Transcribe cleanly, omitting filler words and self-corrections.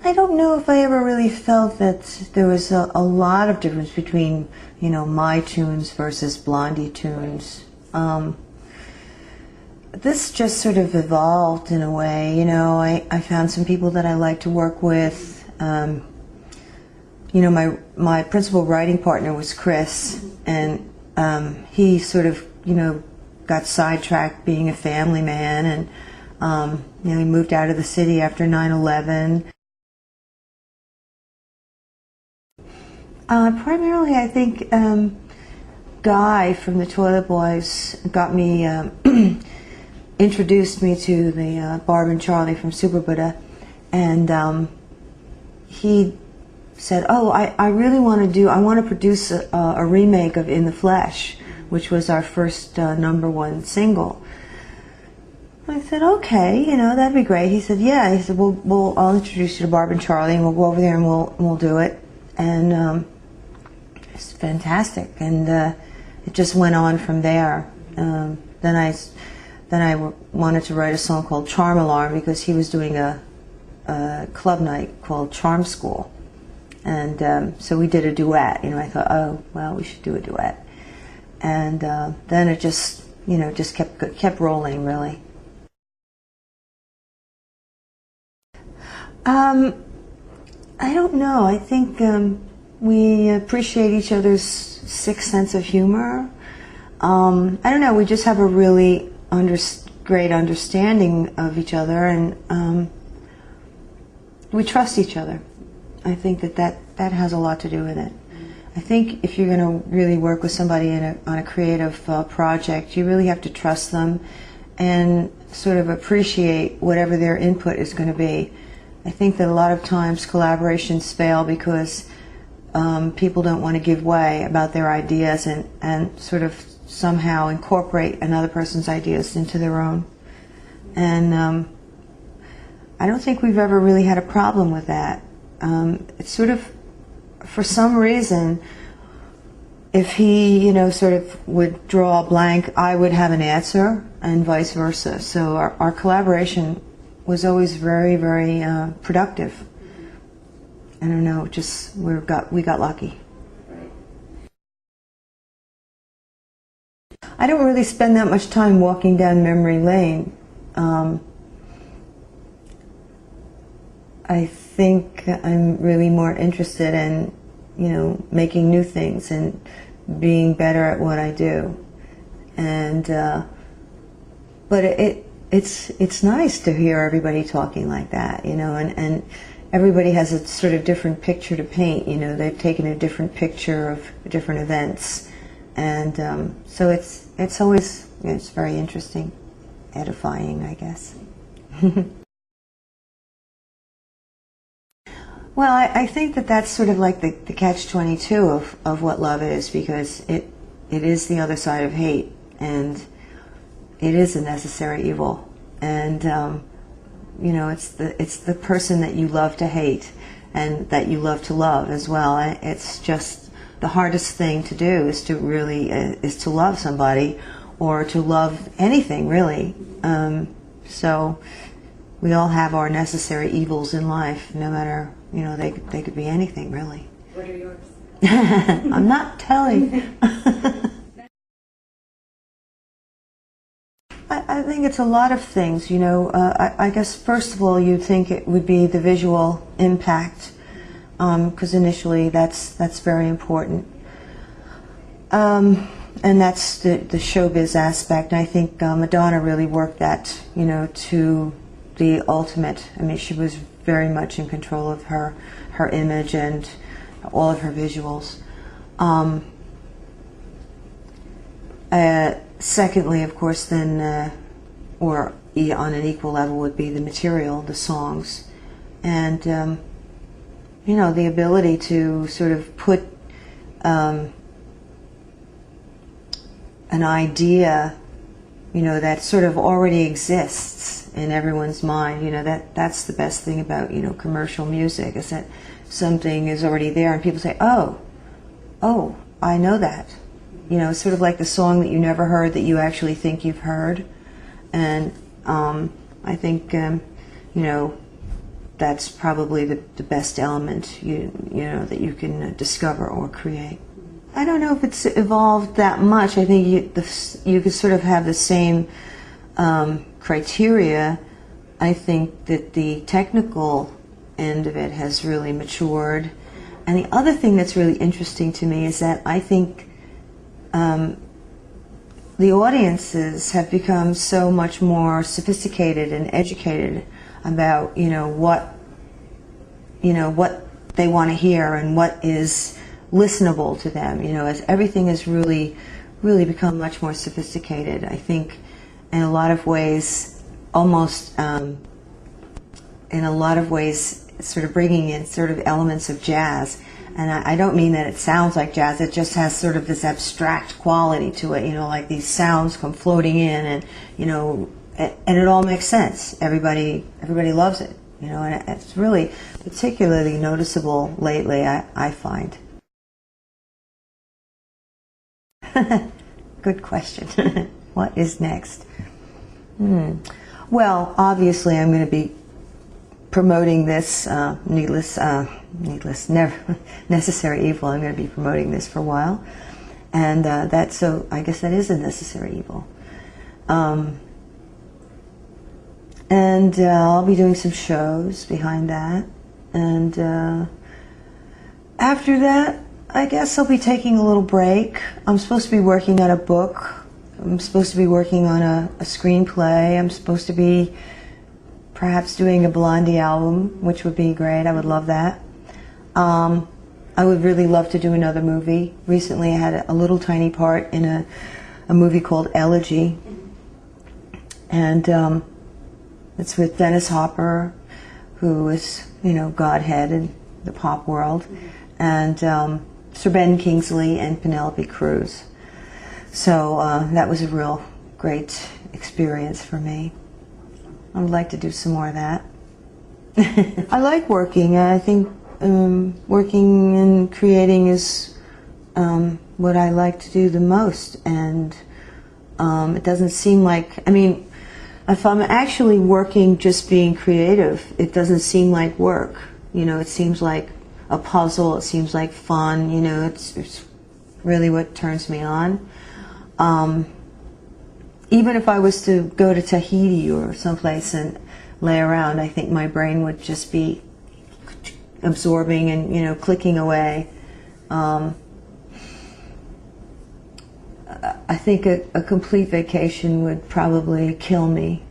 I don't know if I ever really felt that there was a lot of difference between, you know, my tunes versus Blondie tunes. This just sort of evolved in a way, you know. I found some people that I like to work with. You know, my principal writing partner was Chris, and he sort of, you know, got sidetracked being a family man, and you know, he moved out of the city after 9/11. Primarily, I think Guy from the Toilet Boys got me, introduced me to the Barb and Charlie from Super Buddha, and he said, "Oh, I really want to produce a remake of In the Flesh, which was our first #1 single." I said, "Okay, you know, that'd be great." He said, "Yeah." He said, I'll introduce you to Barb and Charlie, and we'll go over there and we'll do it." And it's fantastic, and it just went on from there. Then I wanted to write a song called Charm Alarm because he was doing a club night called Charm School, and so we did a duet. You know, I thought, oh well, we should do a duet, and then it just, you know, just kept rolling, really. I don't know. I think we appreciate each other's sixth sense of humor. I don't know. We just have a really great understanding of each other, and we trust each other. I think that has a lot to do with it. I think if you're going to really work with somebody on a creative project, you really have to trust them and sort of appreciate whatever their input is going to be. I think that a lot of times collaborations fail because people don't want to give way about their ideas and sort of somehow incorporate another person's ideas into their own. And I don't think we've ever really had a problem with that. It's sort of, for some reason, if he, you know, sort of would draw a blank, I would have an answer, and vice versa. So our collaboration was always very, very productive. I don't know, just we got lucky. I don't really spend that much time walking down memory lane. I think I'm really more interested in, you know, making new things and being better at what I do. And but it's nice to hear everybody talking like that, you know, and everybody has a sort of different picture to paint, you know. They've taken a different picture of different events, and so it's always, you know, it's very interesting, edifying, I guess. Well, I think that's sort of like the catch-22 of what love is, because it is the other side of hate, and it is a necessary evil, and you know, it's the person that you love to hate and that you love to love as well. It's just the hardest thing to do is to really is to love somebody, or to love anything, really. So we all have our necessary evils in life, no matter, you know, they could be anything, really. What are yours? I'm not telling. I think it's a lot of things, you know. I guess first of all, you'd think it would be the visual impact, because initially that's very important, and that's the showbiz aspect. And I think Madonna really worked that, you know, to the ultimate. I mean, she was very much in control of her image and all of her visuals. Secondly, of course, then, or on an equal level, would be the material, the songs, and you know, the ability to sort of put an idea, you know, that sort of already exists in everyone's mind. You know, that's the best thing about, you know, commercial music, is that something is already there, and people say, "Oh, I know that." You know, sort of like the song that you never heard that you actually think you've heard. And I think, you know, that's probably the best element you know that you can discover or create. I don't know if it's evolved that much. I think you could sort of have the same criteria. I think that the technical end of it has really matured. And the other thing that's really interesting to me is that I think the audiences have become so much more sophisticated and educated about what they want to hear and what is listenable to them. As everything has really become much more sophisticated. I think in a lot of ways, sort of bringing in sort of elements of jazz. And I don't mean that it sounds like jazz, it just has sort of this abstract quality to it, like these sounds come floating in and it all makes sense. Everybody loves it, and it's really particularly noticeable lately, I find. Good question. What is next? Well, obviously I'm going to be promoting this necessary evil. I'm going to be promoting this for a while, and so I guess that is a necessary evil. And I'll be doing some shows behind that, and after that, I guess I'll be taking a little break. I'm supposed to be working on a book. I'm supposed to be working on a screenplay. I'm supposed to be perhaps doing a Blondie album, which would be great. I would love that. I would really love to do another movie. Recently I had a little tiny part in a movie called Elegy. And it's with Dennis Hopper, who is, Godhead in the pop world, and Sir Ben Kingsley and Penelope Cruz. So that was a real great experience for me. I would like to do some more of that. I like working. I think working and creating is what I like to do the most. And it doesn't seem like, if I'm actually working just being creative, it doesn't seem like work. It seems like a puzzle. It seems like fun. It's really what turns me on. Even if I was to go to Tahiti or someplace and lay around, I think my brain would just be absorbing and, clicking away. I think a complete vacation would probably kill me.